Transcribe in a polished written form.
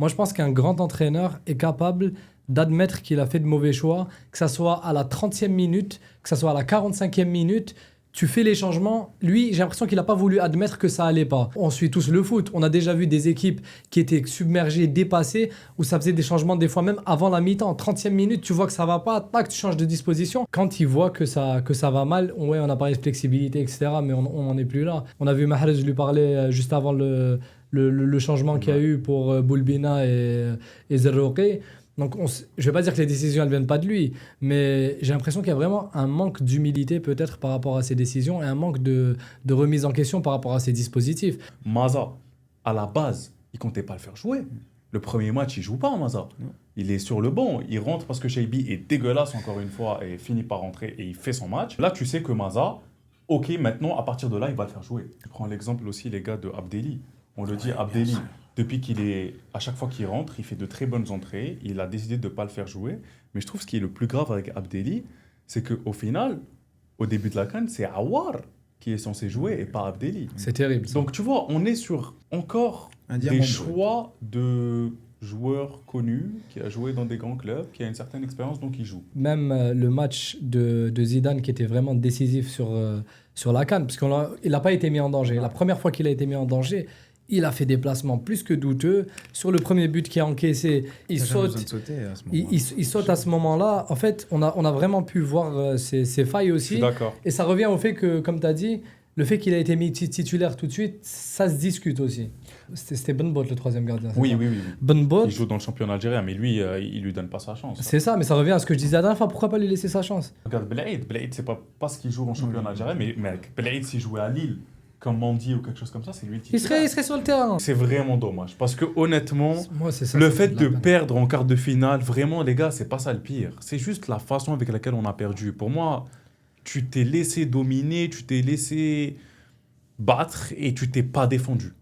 Moi, je pense qu'un grand entraîneur est capable d'admettre qu'il a fait de mauvais choix, que ça soit à la 30e minute, que ça soit à la 45e minute. Tu fais les changements. Lui, j'ai l'impression qu'il n'a pas voulu admettre que ça allait pas. On suit tous le foot. On a déjà vu des équipes qui étaient submergées, dépassées, où ça faisait des changements des fois même avant la mi-temps. 30e minute, tu vois que ça va pas, tac, tu changes de disposition. Quand il voit que ça va mal, ouais, on a parlé de flexibilité, etc., mais on n'en est plus là. On a vu Mahrez lui parler juste avant le changement qu'il y a eu pour Boulbina et Zerroukhi. Donc, je ne vais pas dire que les décisions ne viennent pas de lui, mais j'ai l'impression qu'il y a vraiment un manque d'humilité peut-être par rapport à ses décisions et un manque de remise en question par rapport à ses dispositifs. Maza, à la base, il comptait pas le faire jouer. Le premier match, il joue pas, Maza. Il est sur le banc, il rentre parce que Shaibi est dégueulasse encore une fois et finit par rentrer et il fait son match. Là, tu sais que Maza, ok, maintenant, à partir de là, il va le faire jouer. Je prends l'exemple aussi, les gars, de Abdelli. On le dit, Abdelli, depuis qu'il est, à chaque fois qu'il rentre, il fait de très bonnes entrées. Il a décidé de ne pas le faire jouer. Mais je trouve ce qui est le plus grave avec Abdelli, c'est qu'au final, au début de la CAN, c'est Aouar qui est censé jouer et pas Abdelli. C'est terrible. Ça. Donc tu vois, on est sur encore des choix de joueurs connus qui a joué dans des grands clubs, qui a une certaine expérience, donc il joue. Même le match de Zidane qui était vraiment décisif sur la CAN, parce qu'il n'a pas été mis en danger. La première fois qu'il a été mis en danger, il a fait des placements plus que douteux. Sur le premier but qu'il a encaissé, il saute. Il saute à ce moment-là. En fait, on a vraiment pu voir ses failles aussi. Je suis d'accord. Et ça revient au fait que, comme tu as dit, le fait qu'il a été mis titulaire tout de suite, ça se discute aussi. C'était Ben Bot, le troisième gardien. Oui. Ben Bot, Il joue dans le championnat algérien, mais lui, il lui donne pas sa chance. c'est ça, mais ça revient à ce que je disais la dernière fois. Pourquoi pas lui laisser sa chance? Regarde, Blaid, c'est pas parce qu'il joue en championnat algérien, mais Blaid, s'il jouait à Lille, comme Mandy ou quelque chose comme ça, c'est lui le titulaire. Il serait sur le terrain. C'est vraiment dommage, parce que honnêtement, Moi, c'est ça, le ça fait de la de peine. perdre en quart de finale, vraiment, les gars, c'est pas ça le pire. C'est juste la façon avec laquelle on a perdu. Pour moi, tu t'es laissé dominer, tu t'es laissé battre et tu t'es pas défendu.